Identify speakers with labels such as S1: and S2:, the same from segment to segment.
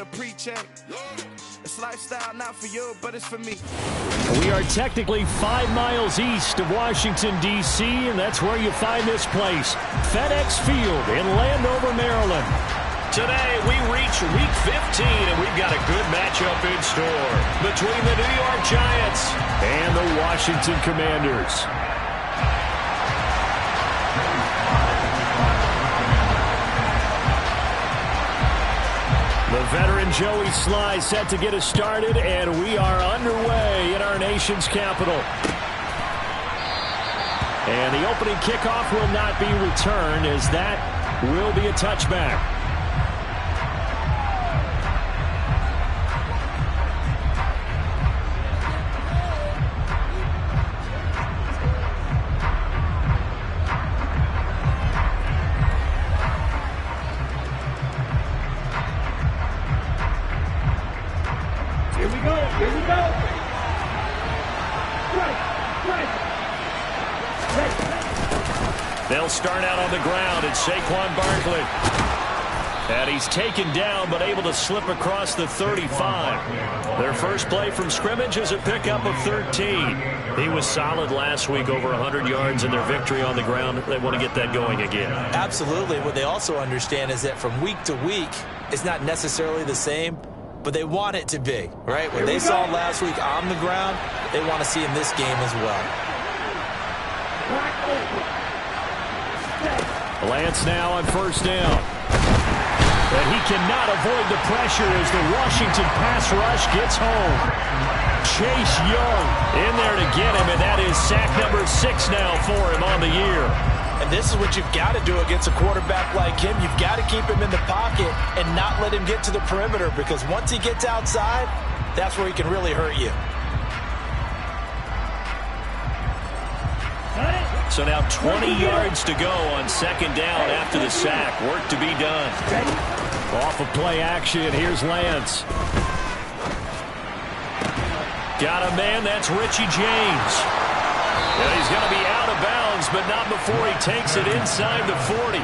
S1: with a pre-check. It's lifestyle, not for you, but it's for me.
S2: We are technically 5 miles east of Washington, D.C., and that's where you find this place, FedEx Field in Landover, Maryland.
S3: Today, we reach Week 15, and we've got a good matchup in store between the New York Giants
S2: and the Washington Commanders. The veteran Joey Slye set to get us started, and we are underway in our nation's capital. And the opening kickoff will not be returned, as that will be a touchback. They'll start out on the ground. It's Saquon Barkley. And he's taken down, but able to slip across the 35. Their first play from scrimmage is a pickup of 13. He was solid last week, over 100 yards in their victory on the ground. They want to get that going again.
S4: Absolutely. What they also understand is that from week to week, it's not necessarily the same, but they want it to be, right? What they saw last week on the ground, they want to see in this game as well.
S2: Lance now on first down. But he cannot avoid the pressure as the Washington pass rush gets home. Chase Young in there to get him, and that is sack number 6 now for him on the year.
S4: And this is what you've got to do against a quarterback like him. You've got to keep him in the pocket and not let him get to the perimeter, because once he gets outside, that's where he can really hurt you.
S3: So now 20 yards to go on second down after the sack. Work to be done.
S2: Off of play action, here's Lance.
S3: Got a man, that's Richie James. And he's going to be out of bounds, but not before he takes it inside the 40.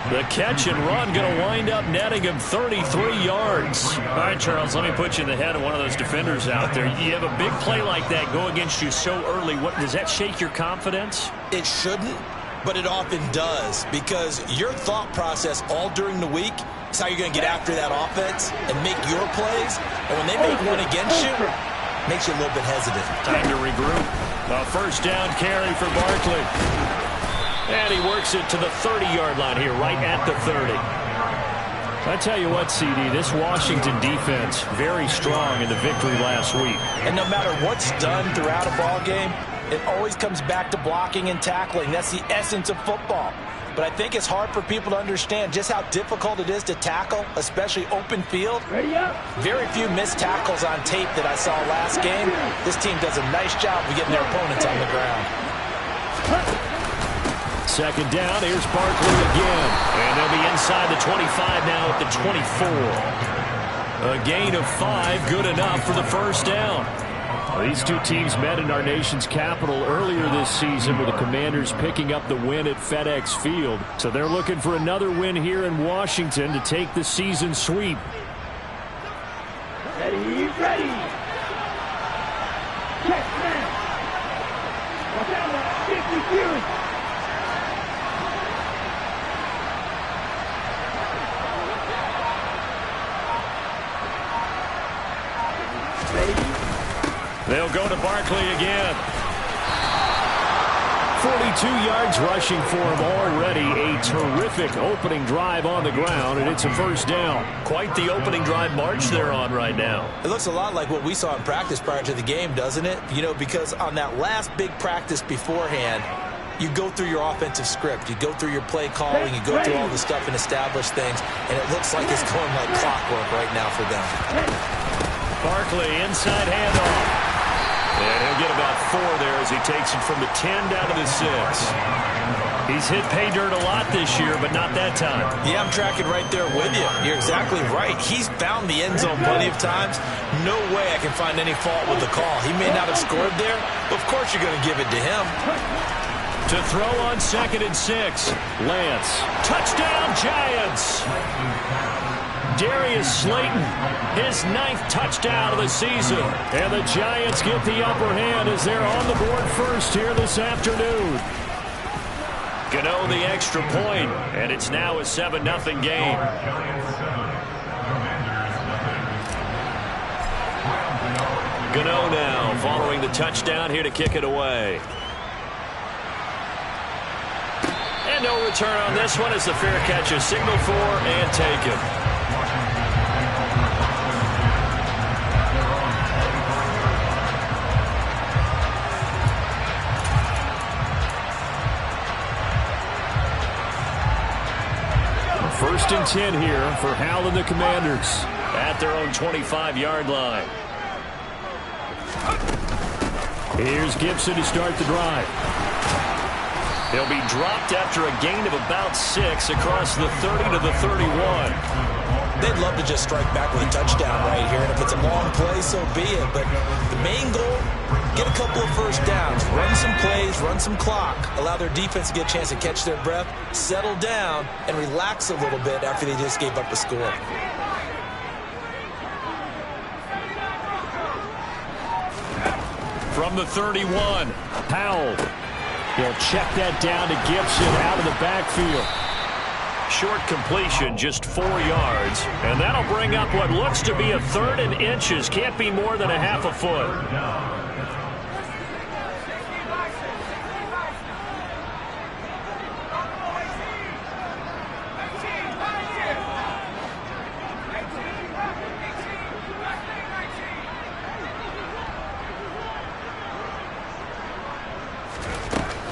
S3: The catch and run going to wind up netting him 33 yards.
S5: All right, Charles, let me put you in the head of one of those defenders out there. You have a big play like that go against you so early. Does that shake your confidence?
S4: It shouldn't, but it often does, because your thought process all during the week is how you're going to get after that offense and make your plays. And when they make one against you, it makes you a little bit hesitant.
S3: Time to regroup. A first down carry for Barkley. And he works it to the 30-yard line here, right at the 30.
S2: I tell you what, CD, this Washington defense, very strong in the victory last week.
S4: And no matter what's done throughout a ball game, it always comes back to blocking and tackling. That's the essence of football. But I think it's hard for people to understand just how difficult it is to tackle, especially open field. Very few missed tackles on tape that I saw last game. This team does a nice job of getting their opponents on the ground.
S2: Second down, here's Barkley again.
S3: And they'll be inside the 25 now at the 24.
S2: A gain of 5, good enough for the first down. These two teams met in our nation's capital earlier this season, with the Commanders picking up the win at FedEx Field. So they're looking for another win here in Washington to take the season sweep.
S6: Ready. Check man. Watch out, 52.
S2: They'll go to Barkley again. 42 yards rushing for him already. A terrific opening drive on the ground, and it's a first down.
S3: Quite the opening drive march they're on right now.
S4: It looks a lot like what we saw in practice prior to the game, doesn't it? You know, because on that last big practice beforehand, you go through your offensive script. You go through your play calling. You go through all the stuff and establish things, and it looks like it's going like clockwork right now for them.
S3: Barkley, inside handoff. And he'll get about 4 there as he takes it from the 10 down to the 6. He's hit pay dirt a lot this year, but not that time.
S4: Yeah, I'm tracking right there with you. You're exactly right. He's found the end zone plenty of times. No way I can find any fault with the call. He may not have scored there, but of course you're going to give it to him.
S2: To throw on 2nd and 6. Lance. Touchdown, Giants! Darius Slayton, his 9th touchdown of the season. And the Giants get the upper hand as they're on the board first here this afternoon. Gano the extra point, and it's now a 7-0 game. Gano now following the touchdown here to kick it away. And no return on this one as the fair catch is signaled for and taken. First and 10 here for Howell and the Commanders at their own 25-yard line. Here's Gibson to start the drive. He'll be dropped after a gain of about 6 across the 30 to the 31.
S4: They'd love to just strike back with a touchdown right here, and if it's a long play, so be it. But the main goal, get a couple of first downs, run some plays, run some clock, allow their defense to get a chance to catch their breath, settle down, and relax a little bit after they just gave up a score.
S2: From the 31, Howell. He'll check that down to Gibson out of the backfield. Short completion, just 4 yards. And that'll bring up what looks to be a 3rd and inches. Can't be more than a half a foot.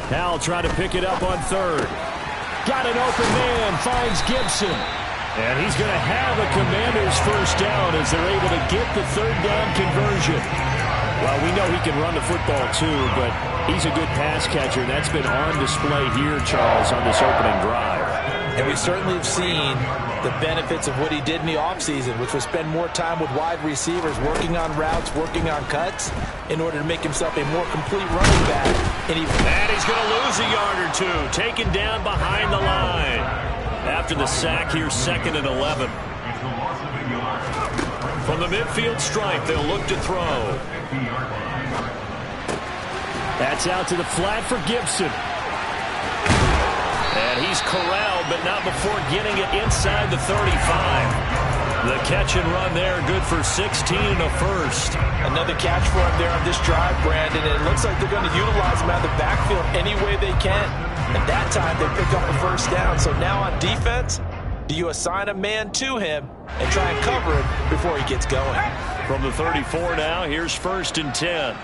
S2: Howell trying to pick it up on 3rd. Got an open man, finds Gibson. And he's going to have a Commanders first down as they're able to get the 3rd down conversion. Well, we know he can run the football too, but he's a good pass catcher. And that's been on display here, Charles, on this opening drive.
S4: And we certainly have seen the benefits of what he did in the offseason, which was spend more time with wide receivers, working on routes, working on cuts, in order to make himself a more complete running back. And
S2: he's going to lose a yard or two, taken down behind the line. After the sack here, 2nd and 11. From the midfield stripe, they'll look to throw. That's out to the flat for Gibson. And he's corralled, but not before getting it inside the 35. The catch and run there, good for 16 and a first.
S4: Another catch for him there on this drive, Brandon. And it looks like they're going to utilize him out of the backfield any way they can. And that time they pick up a first down. So now on defense, do you assign a man to him and try and cover him before he gets going?
S2: From the 34 now, here's 1st and 10.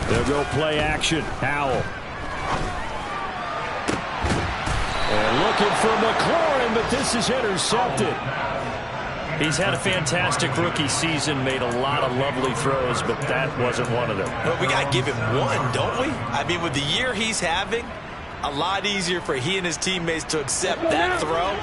S2: They'll go play action. Howell. And looking for McLaurin, but this is intercepted. He's had a fantastic rookie season, made a lot of lovely throws, but that wasn't one of them.
S4: Well, we got to give him one, don't we? I mean, with the year he's having, a lot easier for he and his teammates to accept that throw,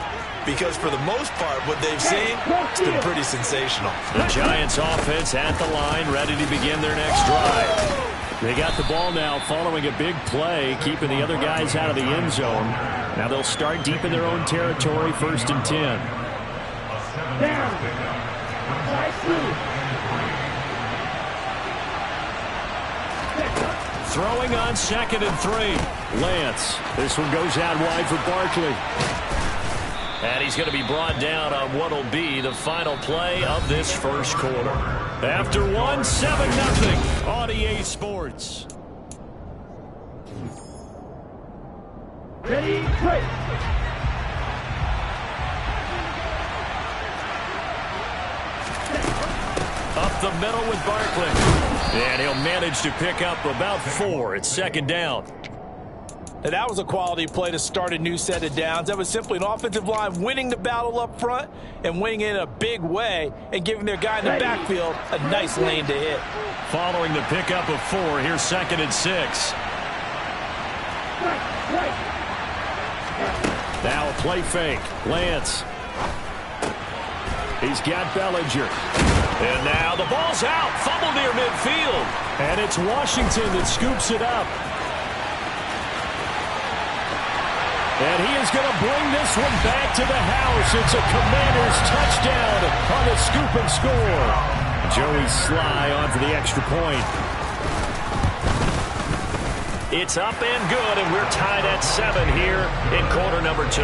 S4: because for the most part, what they've seen, it's been pretty sensational.
S2: The Giants offense at the line, ready to begin their next drive. They got the ball now following a big play, keeping the other guys out of the end zone. Now they'll start deep in their own territory, 1st and 10. Throwing on 2nd and 3. Lance. This one goes out wide for Barkley. And he's going to be brought down on what will be the final play of this first quarter. After 1, 7-0 on EA Sports.
S6: Ready, play.
S2: Up the middle with Barkley. And he'll manage to pick up about 4. It's 2nd down.
S4: And that was a quality play to start a new set of downs. That was simply an offensive line winning the battle up front and winning it in a big way and giving their guy in the backfield a nice lane to hit.
S2: Following the pickup of 4, here's 2nd and 6. Now a play fake. Lance. He's got Bellinger. And now the ball's out. Fumble near midfield. And it's Washington that scoops it up. And he is going to bring this one back to the house. It's a Commanders touchdown on the scoop and score. Joey Sly on for the extra point.
S3: It's up and good, and we're tied at 7 here in quarter number 2.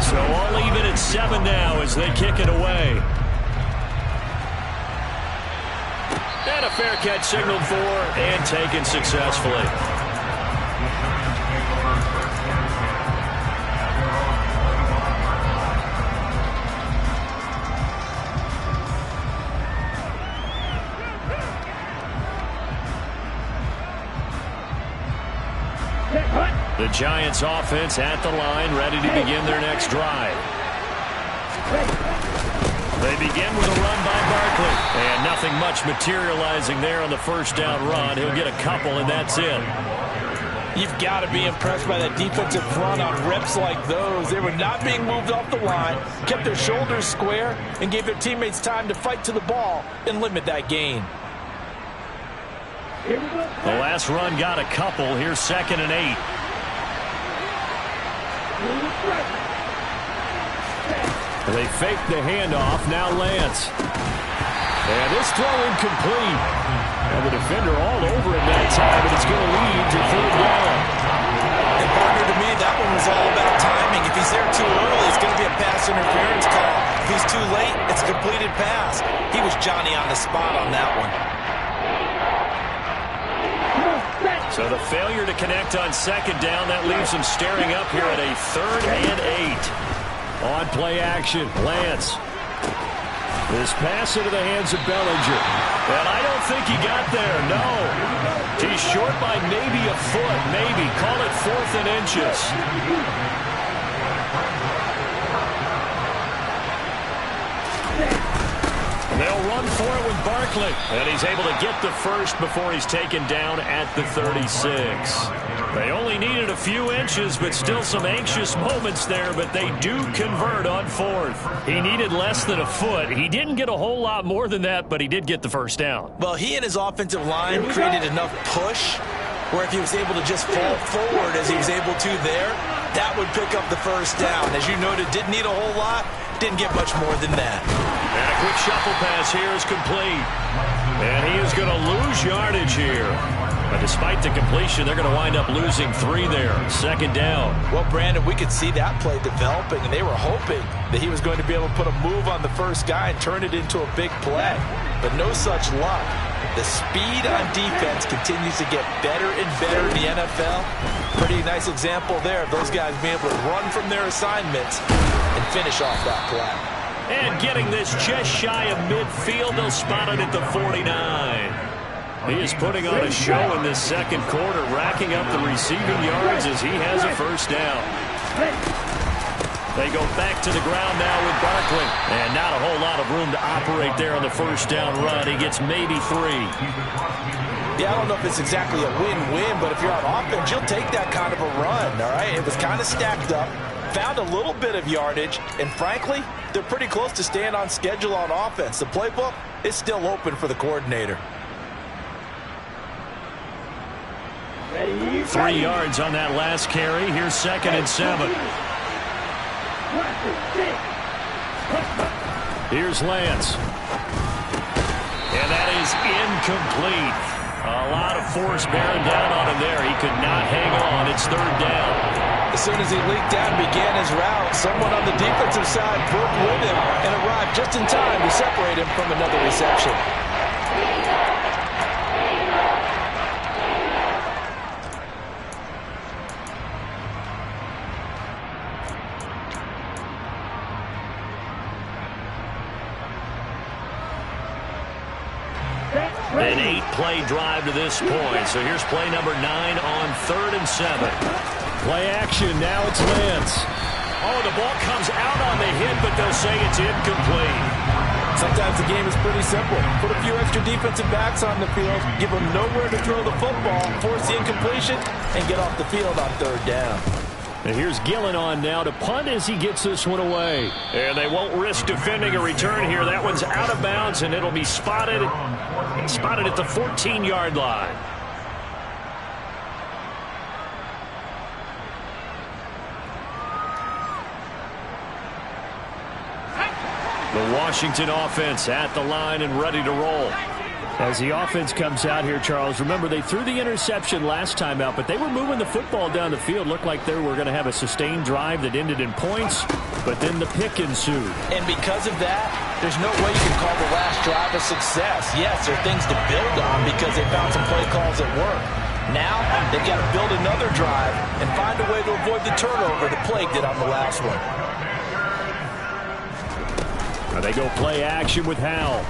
S3: So all even at 7 now as they kick it away. And a fair catch signaled for and taken successfully. The Giants offense at the line, ready to begin their next drive. They begin with a run by Barkley. And nothing much materializing there on the first down run. He'll get a couple, and that's it.
S4: You've got to be impressed by that defensive front on reps like those. They were not being moved off the line, kept their shoulders square, and gave their teammates time to fight to the ball and limit that gain.
S3: The last run got a couple. Here's 2nd and 8.
S2: They fake the handoff. Now Lance. And this throw incomplete. And the defender all over him that time, and it's going to lead to 3rd down.
S4: And partner, to me, that one was all about timing. If he's there too early, it's going to be a pass interference call. If he's too late, it's a completed pass. He was Johnny on the spot on that one.
S3: So the failure to connect on 2nd down, that leaves them staring up here at a 3rd and 8.
S2: On play action, Lance. This pass into the hands of Bellinger.
S3: And I don't think he got there, no. He's short by maybe a foot, maybe. Call it 4th and inches. They'll run for it with Barkley. And he's able to get the first before he's taken down at the 36. They only needed a few inches, but still some anxious moments there, but they do convert on 4th. He needed less than a foot. He didn't get a whole lot more than that, but he did get the first down.
S4: Well, he and his offensive line created enough push where if he was able to just fall forward as he was able to there, that would pick up the first down. As you noted, didn't need a whole lot, didn't get much more than that.
S3: And a quick shuffle pass here is complete. And he is going to lose yardage here. But despite the completion, they're going to wind up losing 3 there. 2nd down.
S4: Well, Brandon, we could see that play developing, and they were hoping that he was going to be able to put a move on the first guy and turn it into a big play. But no such luck. The speed on defense continues to get better and better in the NFL. Pretty nice example there of those guys being able to run from their assignments and finish off that play.
S3: And getting this just shy of midfield, they'll spot it at the 49. He is putting on a show in this 2nd quarter, racking up the receiving yards as he has a first down. They go back to the ground now with Barkley. And not a whole lot of room to operate there on the first down run. He gets maybe 3.
S4: Yeah, I don't know if it's exactly a win-win, but if you're on offense, you'll take that kind of a run, all right? It was kind of stacked up, found a little bit of yardage, and frankly, they're pretty close to staying on schedule on offense. The playbook is still open for the coordinator.
S3: 3 yards on that last carry. Here's 2nd and 7. Here's Lance. And that is incomplete. A lot of force bearing down on him there. He could not hang on. It's 3rd down.
S4: As soon as he leaked out and began his route, someone on the defensive side broke with him and arrived just in time to separate him from another reception.
S3: An 8-play drive to this point. So here's play number 9 on 3rd and 7.
S2: Play action. Now it's Lance.
S3: Oh, the ball comes out on the hit, but they'll say it's incomplete.
S4: Sometimes the game is pretty simple. Put a few extra defensive backs on the field, give them nowhere to throw the football, force the incompletion, and get off the field on 3rd down.
S2: And here's Gillen on now to punt as he gets this one away.
S3: And they won't risk defending a return here. That one's out of bounds, and it'll be spotted at the 14-yard line.
S2: The Washington offense at the line and ready to roll.
S5: As the offense comes out here, Charles, remember they threw the interception last time out, but they were moving the football down the field. Looked like they were going to have a sustained drive that ended in points, but then the pick ensued.
S4: And because of that, there's no way you can call the last drive a success. Yes, there are things to build on because they found some play calls that work. Now, they've got to build another drive and find a way to avoid the turnover that plagued it on the last one.
S5: Now they go play action with Howell.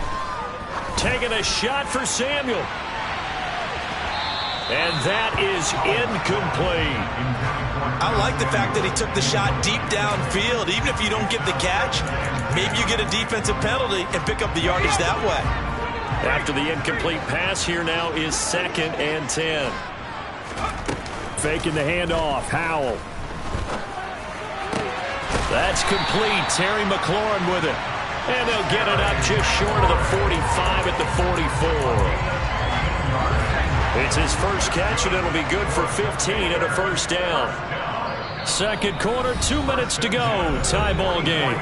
S2: Taking a shot for Samuel. And that is incomplete.
S4: I like the fact that he took the shot deep downfield. Even if you don't get the catch, maybe you get a defensive penalty and pick up the yardage that way.
S2: After the incomplete pass, here now is 2nd and 10.
S5: Faking the handoff. Howell.
S2: That's complete. Terry McLaurin with it. And they'll get it up just short of the 45 at the 44. It's his first catch, and it'll be good for 15 and a first down. Second quarter, 2 minutes to go. Tie ball game.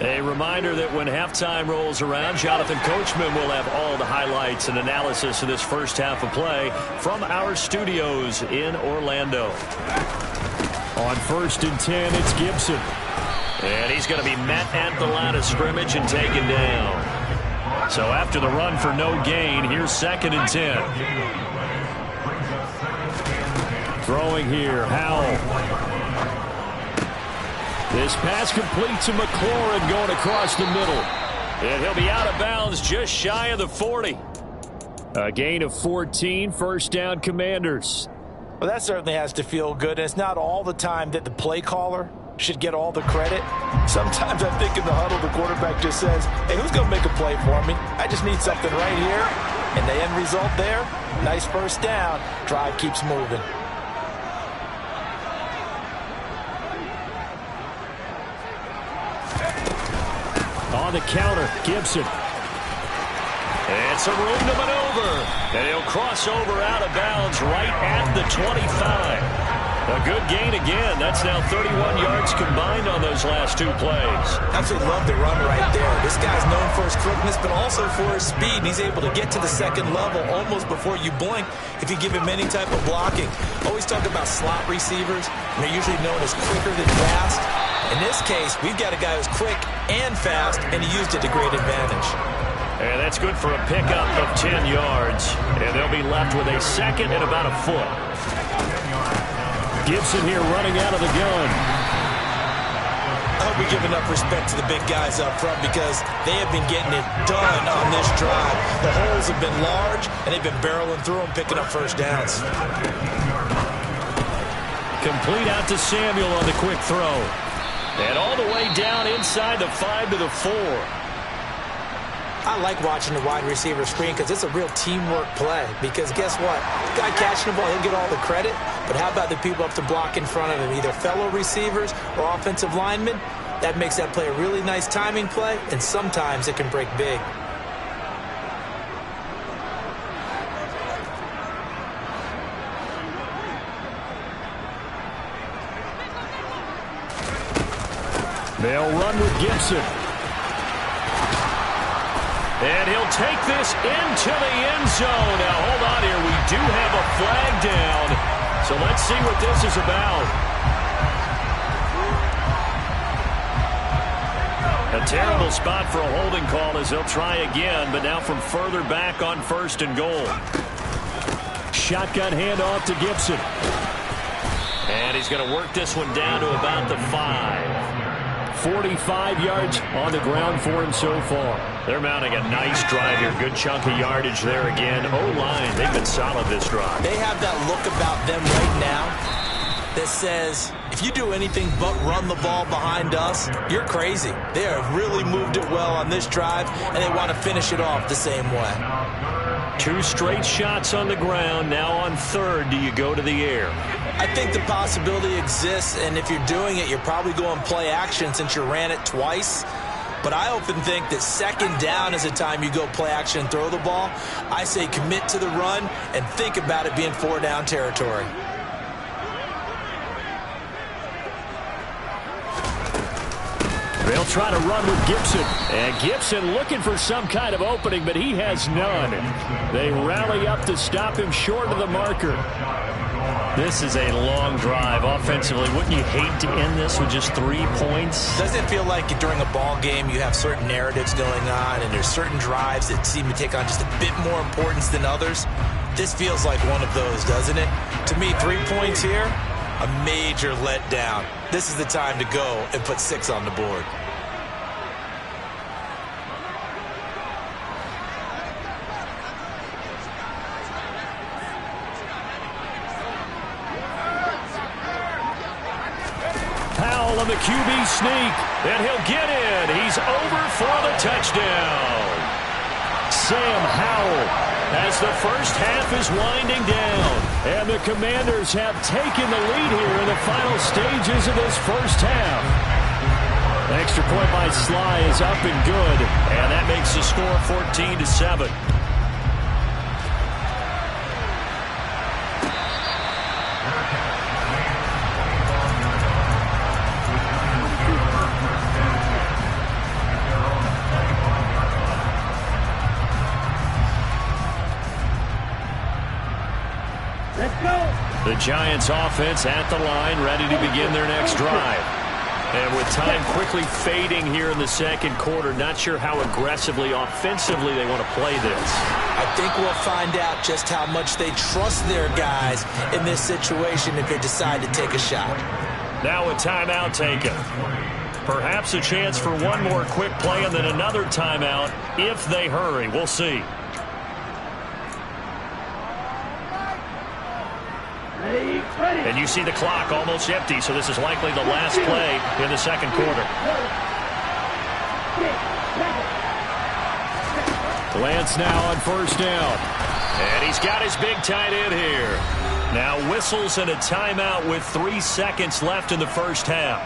S2: A reminder that when halftime rolls around, Jonathan Coachman will have all the highlights and analysis of this first half of play from our studios in Orlando.
S5: On 1st and 10, it's Gibson.
S2: And he's going to be met at the line of scrimmage and taken down. So after the run for no gain, here's 2nd and 10.
S5: Throwing here, Howell. This pass complete to McLaurin going across the middle.
S2: And he'll be out of bounds just shy of the 40.
S5: A gain of 14, first down Commanders.
S4: Well, that certainly has to feel good, and it's not all the time that the play caller should get all the credit. Sometimes I think in the huddle, the quarterback just says, hey, who's going to make a play for me? I just need something right here. And the end result there, nice first down. Drive keeps moving.
S5: On the counter, Gibson.
S2: And some room to maneuver. And he'll cross over out of bounds right at the 25. A good gain again. That's now 31 yards combined on those last 2 plays.
S4: Absolutely love the run right there. This guy's known for his quickness, but also for his speed. And he's able to get to the second level almost before you blink if you give him any type of blocking. Always talk about slot receivers, and they're usually known as quicker than fast. In this case, we've got a guy who's quick and fast, and he used it to great advantage.
S2: And that's good for a pickup of 10 yards. And they'll be left with a 2nd and about a foot.
S5: Gibson here running out of the gun.
S4: I hope we give enough respect to the big guys up front because they have been getting it done on this drive. The holes have been large, and they've been barreling through them, picking up first downs.
S2: Complete out to Samuel on the quick throw. And all the way down inside the 5 to the 4.
S4: I like watching the wide receiver screen because it's a real teamwork play. Because guess what? The guy catching the ball, he'll get all the credit. But how about the people up to block in front of him, either fellow receivers or offensive linemen? That makes that play a really nice timing play, and sometimes it can break big.
S5: They'll run with Gibson.
S2: And he'll take this into the end zone. Now, hold on here. We do have a flag down. So let's see what this is about. A terrible spot for a holding call as they'll try again, but now from further back on 1st and goal.
S5: Shotgun handoff to Gibson.
S2: And he's going to work this one down to about the 5.
S5: 45 yards on the ground for him so far.
S2: They're mounting a nice drive here. Good chunk of yardage there again. O-line, they've been solid this drive.
S4: They have that look about them right now that says, if you do anything but run the ball behind us, you're crazy. They have really moved it well on this drive, and they want to finish it off the same way.
S2: 2 straight shots on the ground. Now on 3rd, do you go to the air?
S4: I think the possibility exists, and if you're doing it, you're probably going play action since you ran it twice. But I often think that 2nd down is the time you go play action and throw the ball. I say commit to the run and think about it being 4-down territory.
S5: They'll try to run with Gibson. And Gibson looking for some kind of opening, but he has none. They rally up to stop him short of the marker.
S2: This is a long drive offensively. Wouldn't you hate to end this with just 3 points?
S4: Doesn't it feel like during a ball game you have certain narratives going on and there's certain drives that seem to take on just a bit more importance than others? This feels like one of those, doesn't it? To me, 3 points here, a major letdown. This is the time to go and put 6 on the board.
S5: Powell on the QB sneak, and he'll get in. He's over for the touchdown. Sam Howell, as the first half is winding down, and the Commanders have taken the lead here in the final stages of this first half. Extra point by Sly is up and good,
S2: and that makes the score 14-7.
S5: The Giants offense at the line, ready to begin their next drive.
S2: And with time quickly fading here in the second quarter, not sure how aggressively, offensively they want to play this.
S4: I think we'll find out just how much they trust their guys in this situation if they decide to take a shot.
S2: Now a timeout taken. Perhaps a chance for one more quick play and then another timeout if they hurry. We'll see. And you see the clock almost empty, so this is likely the last play in the second quarter.
S5: Lance now on first down.
S2: And he's got his big tight end here. Now whistles and a timeout with 3 seconds left in the first half.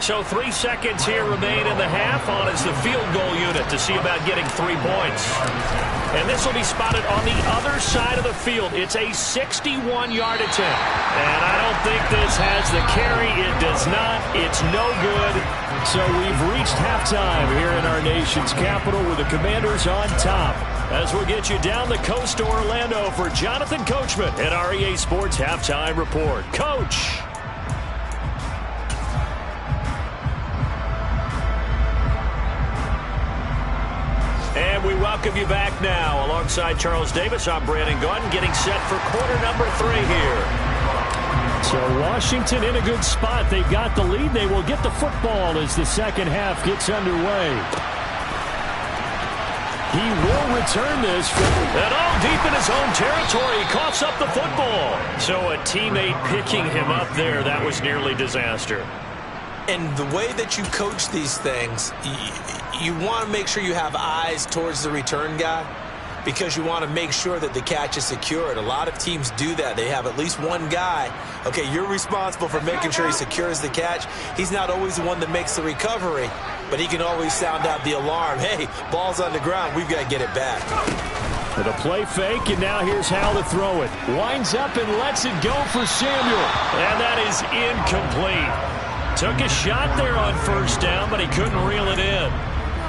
S2: So 3 seconds here remain in the half. On is the field goal unit to see about getting 3 points. And this will be spotted on the other side of the field. It's a 61-yard attempt. And I don't think this has the carry. It does not. It's no good.
S5: So we've reached halftime here in our nation's capital with the Commanders on top. As we'll get you down the coast to Orlando for Jonathan Coachman at our EA Sports Halftime Report. Coach.
S2: And we welcome you back now. Alongside Charles Davis, I'm Brandon Gaudin, getting set for quarter number 3 here.
S5: So Washington in a good spot. They've got the lead. They will get the football as the second half gets underway. He will return this.
S2: And all deep in his own territory. He coughs up the football. So a teammate picking him up there, that was nearly disaster.
S4: And the way that you coach these things, you want to make sure you have eyes towards the return guy because you want to make sure that the catch is secured. A lot of teams do that. They have at least one guy. Okay, you're responsible for making sure he secures the catch. He's not always the one that makes the recovery, but he can always sound out the alarm. Hey, ball's on the ground. We've got to get it back.
S5: With a play fake, and now here's how to throw it. Winds up and lets it go for Samuel.
S2: And that is incomplete. Took a shot there on first down, but he couldn't reel it in.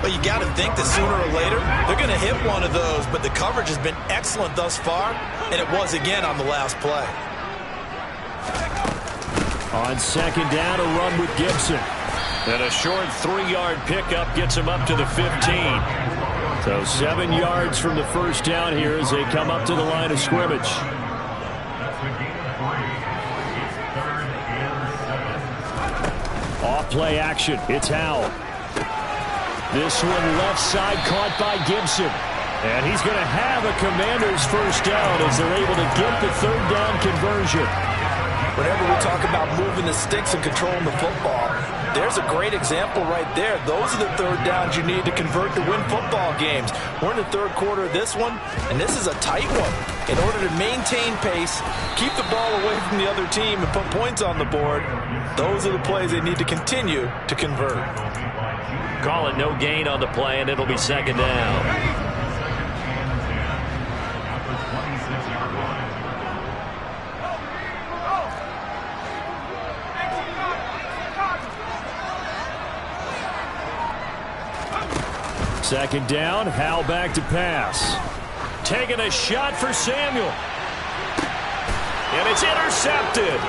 S4: Well, you got to think that sooner or later they're going to hit one of those, but the coverage has been excellent thus far, and it was again on the last play.
S5: On second down, a run with Gibson.
S2: And a short 3-yard pickup gets him up to the 15.
S5: So 7 yards from the first down here as they come up to the line of scrimmage. Off-play action. It's Howell. This one left side caught by Gibson. And he's going to have a Commanders first down as they're able to get the third down conversion.
S4: Whenever we talk about moving the sticks and controlling the football, there's a great example right there. Those are the third downs you need to convert to win football games. We're in the third quarter of this one, and this is a tight one. In order to maintain pace, keep the ball away from the other team, and put points on the board, those are the plays they need to continue to convert.
S2: call it no gain on the play, and it'll be second down.
S5: Second down, Howell back to pass.
S2: Taking a shot for Samuel. And it's intercepted.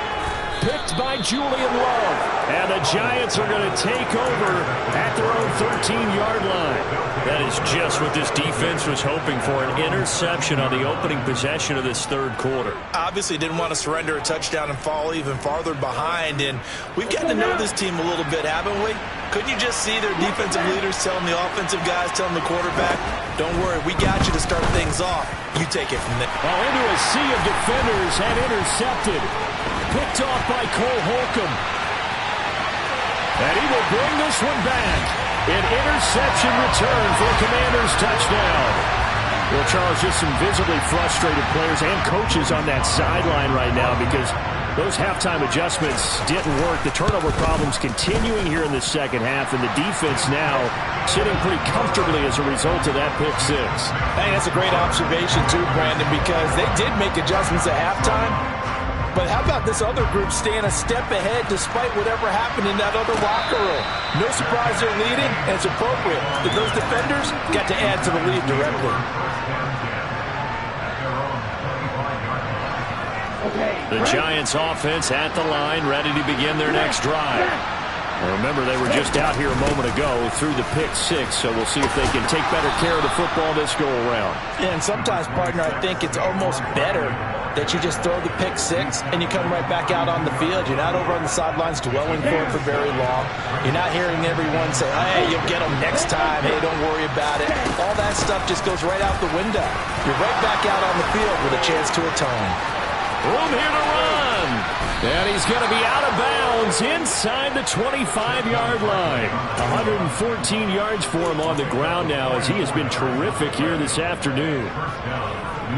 S5: Picked by Julian Love. And the Giants are going to take over at their own 13-yard line.
S2: That is just what this defense was hoping for, an interception on the opening possession of this third quarter.
S4: Obviously didn't want to surrender a touchdown and fall even farther behind. And we've gotten to know this team a little bit, haven't we? Couldn't you just see their defensive leaders telling the offensive guys, telling the quarterback, don't worry, we got you to start things off. You take it from there.
S5: Well, into a sea of defenders and intercepted. Picked off by Cole Holcomb. And he will bring this one back. An interception return for a Commanders touchdown. Well, Charles, just some visibly frustrated players and coaches on that sideline right now because those halftime adjustments didn't work. The turnover problems continuing here in the second half, and the defense now sitting pretty comfortably as a result of that pick six.
S4: I think that's a great observation too, Brandon, because they did make adjustments at halftime. But how about this other group staying a step ahead despite whatever happened in that other locker room? No surprise they're leading, and it's appropriate that those defenders got to add to the lead directly.
S2: The Giants offense at the line, ready to begin their next drive.
S5: Well, remember, they were just out here a moment ago through the pick six, so we'll see if they can take better care of the football this go-around.
S4: Yeah, and sometimes, partner, I think it's almost better that you just throw the pick six and you come right back out on the field. You're not over on the sidelines dwelling for it for very long. You're not hearing everyone say, hey, you'll get them next time. Hey, don't worry about it. All that stuff just goes right out the window. You're right back out on the field with a chance to atone.
S2: Room here to run.
S5: And he's going to be out of bounds inside the 25-yard line. 114 yards for him on the ground now as he has been terrific here this afternoon.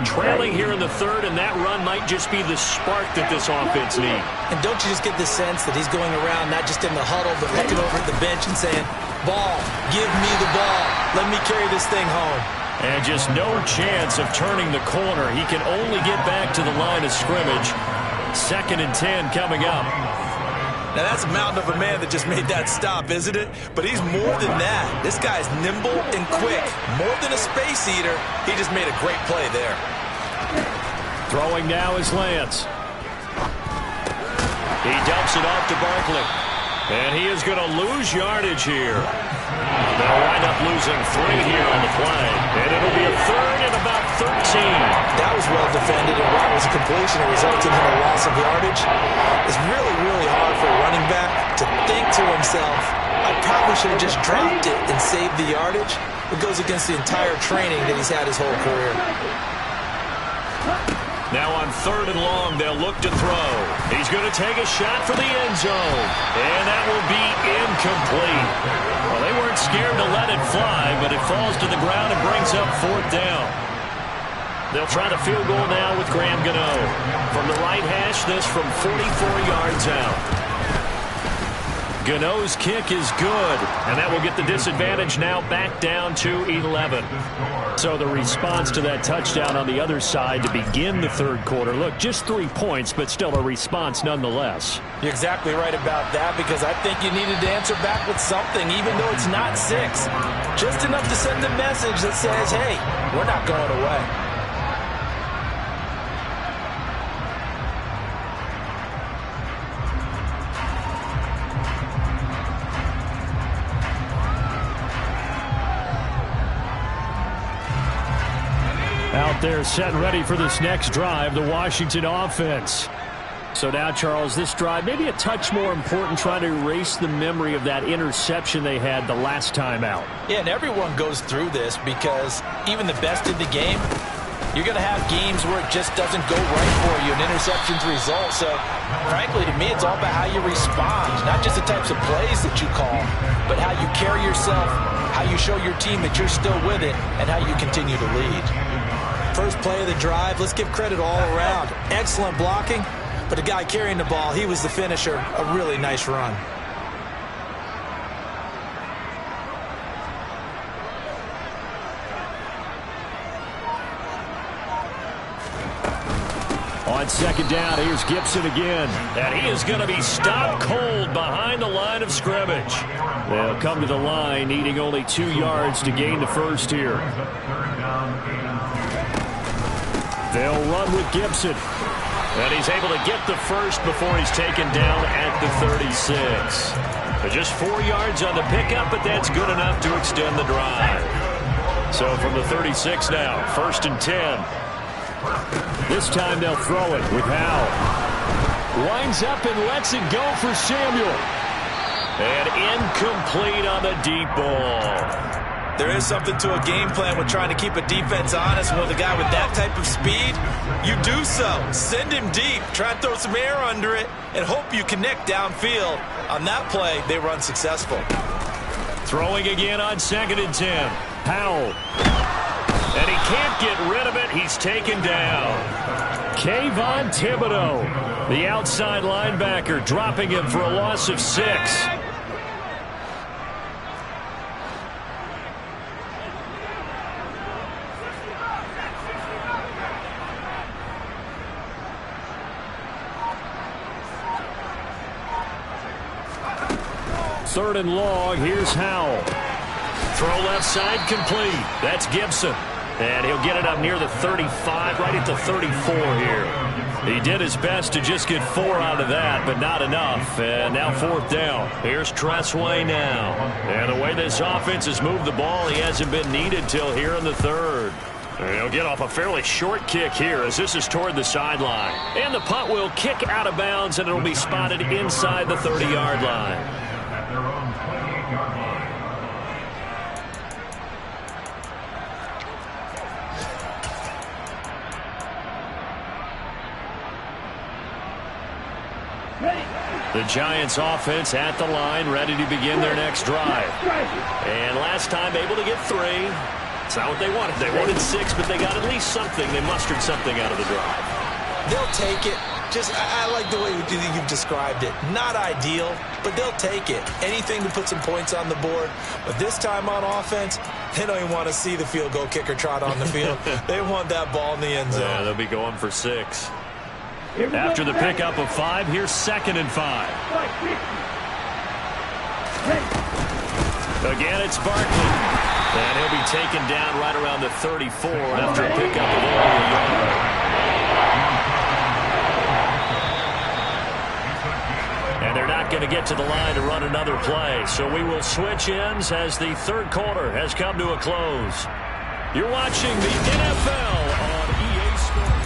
S2: Trailing here in the third, and that run might just be the spark that this offense needs.
S4: And don't you just get the sense that he's going around not just in the huddle but looking over at the bench and saying, ball, give me the ball. Let me carry this thing home.
S2: And just no chance of turning the corner. He can only get back to the line of scrimmage. 2nd and 10 coming up.
S4: Now that's a mountain of a man that just made that stop, isn't it? But he's more than that. This guy's nimble and quick. More than a space eater. He just made a great play there.
S5: Throwing now is Lance.
S2: He dumps it off to Barkley. And he is going to lose yardage here. They'll wind up losing 3 here on the play. And it'll be a third and about 13.
S4: That was well defended, and while it was a completion, it resulted in a loss of yardage. It's really, really hard for a running back to think to himself, I probably should have just dropped it and saved the yardage. It goes against the entire training that he's had his whole career.
S2: Now on 3rd and long, they'll look to throw. He's going to take a shot for the end zone. And that will be incomplete. Well, they weren't scared to let it fly, but it falls to the ground and brings up 4th down. They'll try the field goal now with Graham Gano. From the right hash, this from 44 yards out. Gano's kick is good, and that will get the disadvantage now back down to 11.
S5: So the response to that touchdown on the other side to begin the third quarter. Look, just 3 points, but still a response nonetheless.
S4: You're exactly right about that, because I think you needed to answer back with something, even though it's not 6. Just enough to send a message that says, hey, we're not going away.
S5: Out there set and ready for this next drive, the Washington offense. So now, Charles, this drive maybe a touch more important, trying to erase the memory of that interception they had the last time out.
S4: Yeah, and everyone goes through this because even the best in the game, you're going to have games where it just doesn't go right for you, and interceptions result. So, frankly, to me, it's all about how you respond, not just the types of plays that you call, but how you carry yourself, how you show your team that you're still with it, and how you continue to lead. First play of the drive, let's give credit all around. Excellent blocking, but the guy carrying the ball, he was the finisher. A really nice run.
S5: On second down, here's Gibson again.
S2: And he is going to be stopped cold behind the line of scrimmage.
S5: They'll come to the line, needing only 2 yards to gain the first here. They'll run with Gibson.
S2: And he's able to get the first before he's taken down at the 36. Just 4 yards on the pickup, but that's good enough to extend the drive. So from the 36 now, 1st and 10.
S5: This time they'll throw it with Howell.
S2: Winds up and lets it go for Samuel. And incomplete on the deep ball.
S4: There is something to a game plan with trying to keep a defense honest. With a guy with that type of speed, you do so. Send him deep. Try and throw some air under it and hope you connect downfield. On that play, they were unsuccessful.
S2: Throwing again on 2nd and 10.
S5: Howell.
S2: And he can't get rid of it. He's taken down.
S5: Kayvon Thibodeaux, the outside linebacker, dropping him for a loss of 6. Third and long, here's Howell.
S2: Throw left side complete. That's Gibson. And he'll get it up near the 35, right at the 34 here. He did his best to just get 4 out of that, but not enough. And now 4th down. Here's Tressway now. And the way this offense has moved the ball, he hasn't been needed till here in the 3rd. And he'll get off a fairly short kick here as this is toward the sideline. And the punt will kick out of bounds, and it'll be spotted inside the 30-yard line. The Giants offense at the line, ready to begin their next drive. And last time able to get 3. It's not what they wanted. They wanted 6, but they got at least something. They mustered something out of the drive.
S4: They'll take it. I like the way you've described it. Not ideal, but they'll take it. Anything to put some points on the board. But this time on offense, they don't even want to see the field goal kicker trot on the field. They want that ball in the end zone.
S2: Yeah, they'll be going for 6. After the pickup of 5, here's 2nd and 5. Again, it's Barkley. And he'll be taken down right around the 34 after a pickup of only a yard. And they're not going to get to the line to run another play. So we will switch ends as the 3rd quarter has come to a close. You're watching the NFL on EA Sports.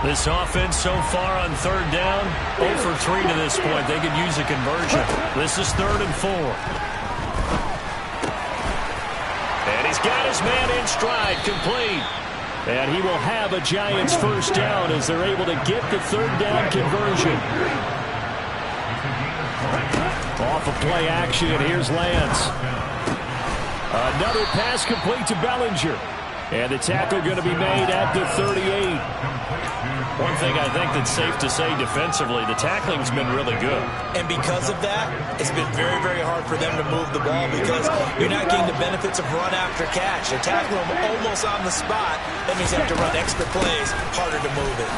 S2: This offense so far on 3rd down, 0 for 3 to this point. They could use a conversion. This is 3rd and 4. And he's got his man in stride, complete.
S5: And he will have a Giants 1st down as they're able to get the 3rd down conversion. Off of play action, here's Lance. Another pass complete to Bellinger. And the tackle going to be made at the 38.
S2: One thing I think that's safe to say defensively, the tackling's been really good.
S4: And because of that, it's been very, very hard for them to move the ball because you're not getting the benefits of run after catch. They're tackling them almost on the spot. That means you have to run extra plays, harder to move it.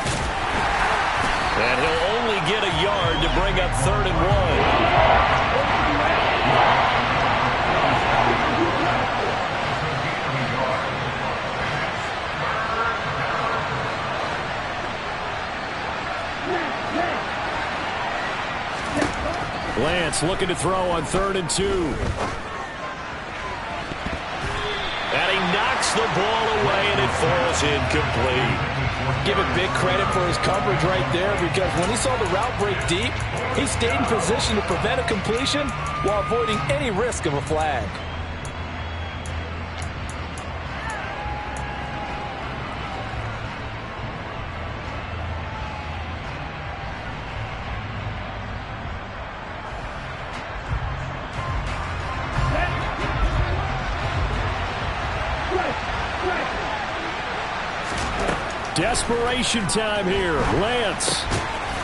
S2: And he'll only get a yard to bring up 3rd and 1.
S5: Lance looking to throw on 3rd and 2.
S2: And he knocks the ball away, and it falls incomplete.
S4: Give it big credit for his coverage right there because when he saw the route break deep, he stayed in position to prevent a completion while avoiding any risk of a flag.
S5: Desperation time here. Lance.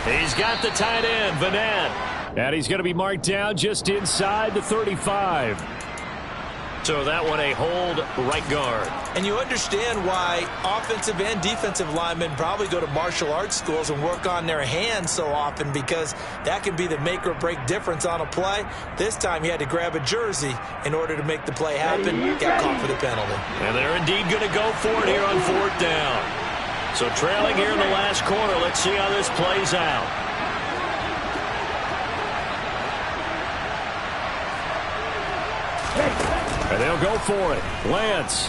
S2: He's got the tight end, Vanette.
S5: And he's going to be marked down just inside the 35.
S2: So that one a hold right guard.
S4: And you understand why offensive and defensive linemen probably go to martial arts schools and work on their hands so often, because that can be the make or break difference on a play. This time he had to grab a jersey in order to make the play happen. Got caught for the penalty.
S2: And they're indeed going to go for it here on 4th down. So trailing here in the last quarter. Let's see how this plays out.
S5: And they'll go for it. Lance.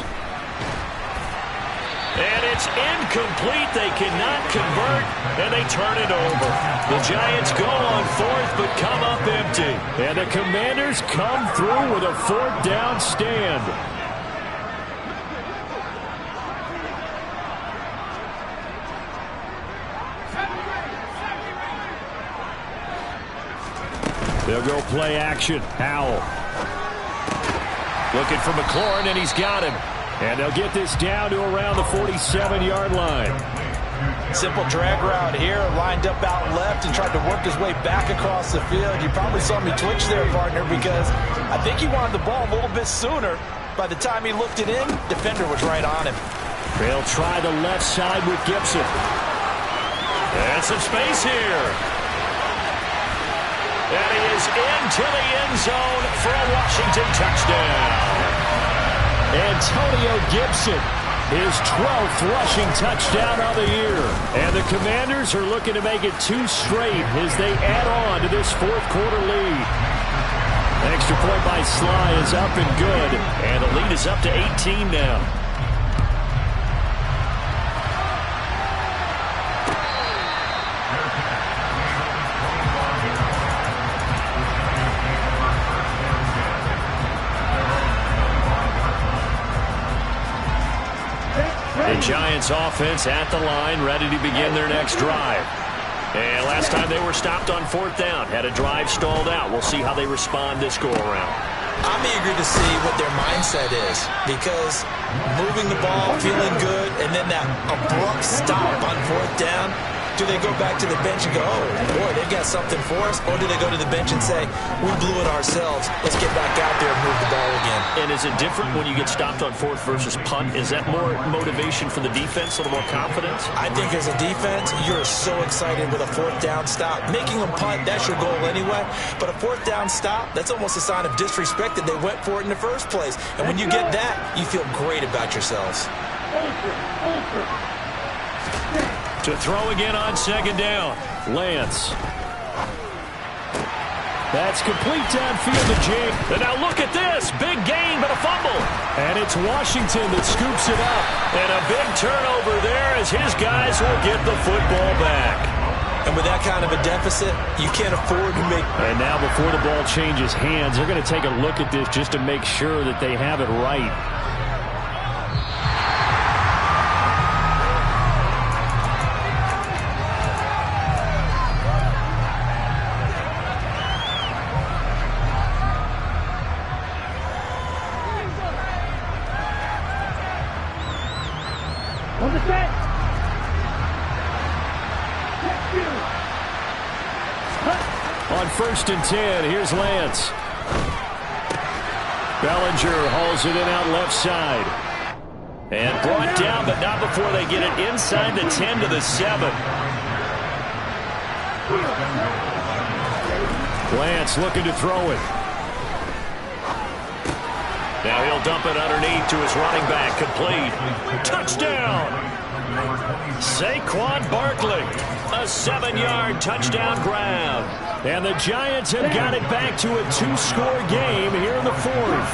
S2: And it's incomplete. They cannot convert, and they turn it over. The Giants go on 4th, but come up empty.
S5: And the Commanders come through with a 4th down stand. They'll go play action. Howell. Looking for McLaurin, and he's got him. And they'll get this down to around the 47-yard line.
S4: Simple drag route here, lined up out left and tried to work his way back across the field. You probably saw me twitch there, partner, because I think he wanted the ball a little bit sooner. By the time he looked it in, defender was right on him.
S5: They'll try the left side with Gibson.
S2: And some space here. And he is into the end zone for a Washington touchdown.
S5: Antonio Gibson, his 12th rushing touchdown of the year. And the Commanders are looking to make it 2 straight as they add on to this 4th quarter lead. Extra point by Sly is up and good.
S2: And the lead is up to 18 now. The Giants offense at the line, ready to begin their next drive. And last time they were stopped on 4th down, had a drive stalled out. We'll see how they respond this go-around.
S4: I'm eager to see what their mindset is, because moving the ball, feeling good, and then that abrupt stop on 4th down, do they go back to the bench and go, oh, boy, they've got something for us? Or do they go to the bench and say, we blew it ourselves, let's get back out there and move the ball again?
S2: And is it different when you get stopped on 4th versus punt? Is that more motivation for the defense, a little more confidence?
S4: I think as a defense, you're so excited with a 4th down stop. Making them punt, that's your goal anyway. But a 4th down stop, that's almost a sign of disrespect that they went for it in the first place. And when you get that, you feel great about yourselves.
S2: To throw again on 2nd down.
S5: Lance. That's complete downfield to James.
S2: And now look at this. Big gain, but a fumble.
S5: And it's Washington that scoops it up.
S2: And a big turnover there as his guys will get the football back.
S4: And with that kind of a deficit, you can't afford to make...
S5: And now before the ball changes hands, they're going to take a look at this just to make sure that they have it right.
S6: On the set.
S5: On 1st and 10, here's Lance. Bellinger hauls it in out left side.
S2: And brought down, but not before they get it inside the 10 to the 7.
S5: Lance looking to throw it.
S2: Now he'll dump it underneath to his running back. Complete. Touchdown! Saquon Barkley. A 7-yard touchdown grab.
S5: And the Giants have got it back to a 2-score game here in the 4th.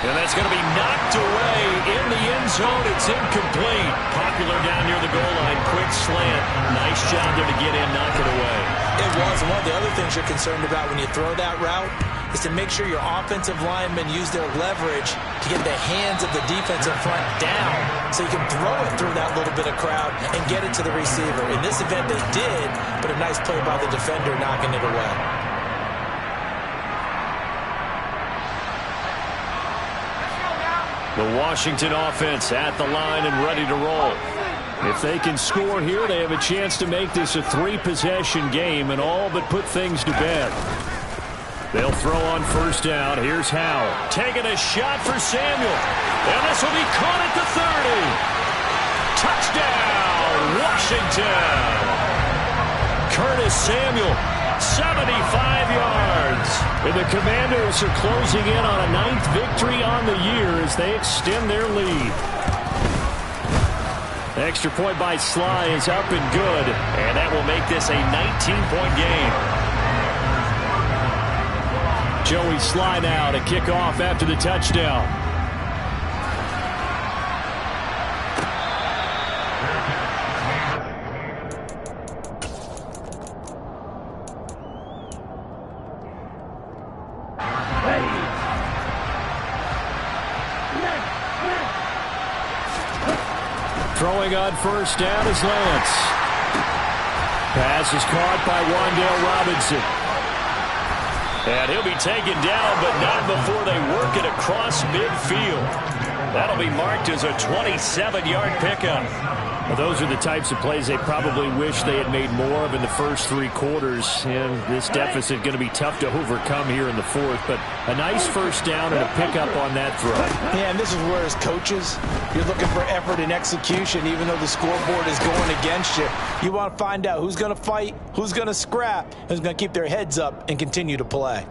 S2: And that's going to be knocked away in the end zone. It's incomplete. Popular down near the goal line. Quick slant. Nice job there to get in, knock it away.
S4: It was. And one of the other things you're concerned about when you throw that route is to make sure your offensive linemen use their leverage to get the hands of the defensive front down so you can throw it through that little bit of crowd and get it to the receiver. In this event, they did, but a nice play by the defender knocking it away.
S2: The Washington offense at the line and ready to roll.
S5: If they can score here, they have a chance to make this a 3-possession game and all but put things to bed. They'll throw on first down. Here's Howell.
S2: Taking a shot for Samuel. And this will be caught at the 30. Touchdown, Washington. Curtis Samuel, 75 yards.
S5: And the Commanders are closing in on a 9th victory on the year as they extend their lead. The extra point by Sly is up and good.
S2: And that will make this a 19-point game.
S5: Joey Sly now to kick off after the touchdown. Throwing on first down is Lance. Pass is caught by Wan'Dale Robinson.
S2: And he'll be taken down, but not before they work it across midfield. That'll be marked as a 27-yard pickup.
S5: Well, those are the types of plays they probably wish they had made more of in the first 3 quarters. And this deficit going to be tough to overcome here in the 4th. But a nice first down and a pickup on that throw.
S4: Yeah, and this is where, as coaches, you're looking for effort and execution, even though the scoreboard is going against you. You want to find out who's going to fight, who's going to scrap, who's going to keep their heads up and continue to play.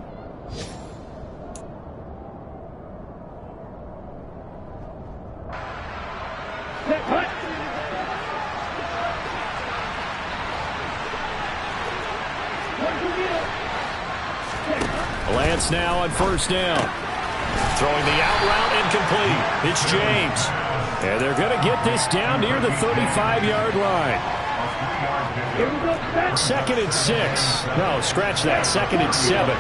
S5: Lance now on first down.
S2: Throwing the out route incomplete. It's James.
S5: And they're going to get this down near the 35-yard line. 2nd and 6. No, scratch that. 2nd and 7.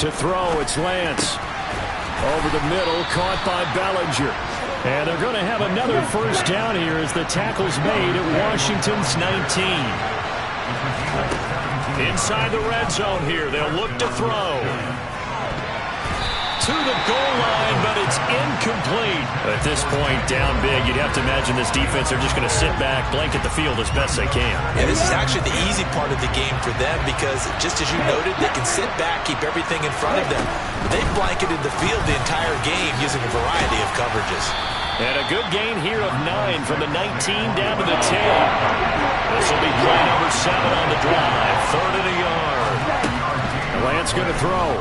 S5: To throw, it's Lance. Over the middle, caught by Bellinger. And they're going to have another first down here as the tackle's made at Washington's 19.
S2: Inside the red zone here, they'll look to throw. To the goal line, but it's incomplete.
S5: At this point, down big, you'd have to imagine this defense, they're just going to sit back, blanket the field as best they can.
S4: Yeah, this is actually the easy part of the game for them because, just as you noted, they can sit back, keep everything in front of them. They've blanketed the field the entire game using a variety of coverages.
S2: And a good gain here of 9 from the 19 down to the 10. This will be play number 7 on the drive. 3rd and a yard.
S5: Lance going to throw.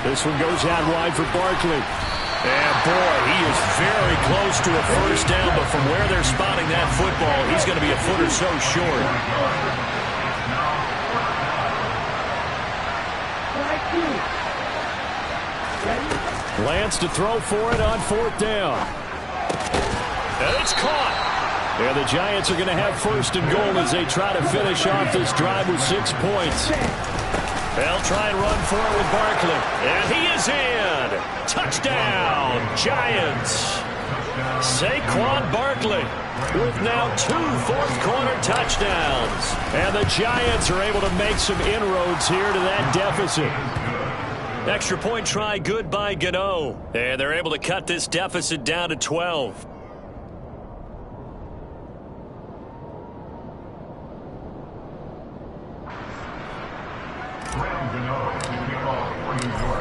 S5: This one goes out wide for Barkley.
S2: And boy, he is very close to a first down, but from where they're spotting that football, he's going to be a foot or so short.
S5: Lance to throw for it on 4th down.
S2: And it's caught.
S5: And the Giants are going to have first and goal as they try to finish off this drive with 6 points.
S2: They'll try and run for it with Barkley. And he is in. Touchdown, Giants. Saquon Barkley with now 2 fourth-quarter touchdowns.
S5: And the Giants are able to make some inroads here to that deficit.
S2: Extra point try good by Gano. And they're able to cut this deficit down to 12.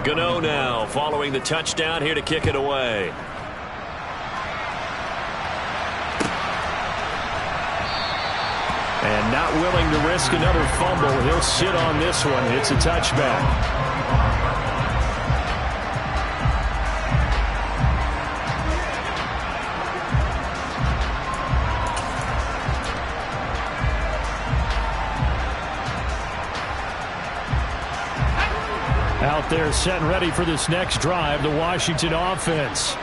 S2: Gano now following the touchdown here to kick it away.
S5: And not willing to risk another fumble. He'll sit on this one. It's a touchback. Out there set and ready for this next drive, the Washington offense.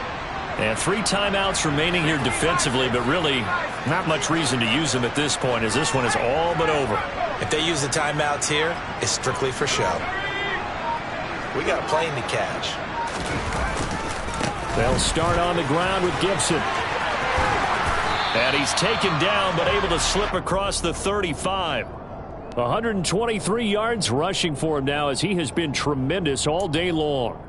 S2: And 3 timeouts remaining here defensively, but really not much reason to use them at this point as this one is all but over.
S4: If they use the timeouts here, it's strictly for show. We got a plane to catch.
S5: They'll start on the ground with Gibson.
S2: And he's taken down but able to slip across the 35.
S5: 123 yards rushing for him now as he has been tremendous all day long.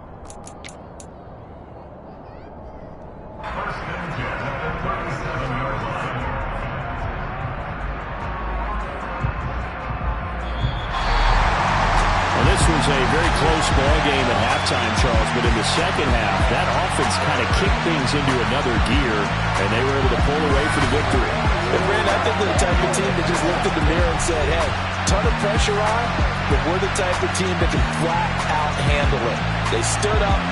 S5: This was a very close ball game at halftime, Charles, but in the second half, that offense kind of kicked things into another gear, and they were able to pull away for the victory.
S4: And, Brand, I think they're the type of team that just looked in the mirror and said, hey, ton of pressure on, but we're the type of team that can flat out handle it. They stood up.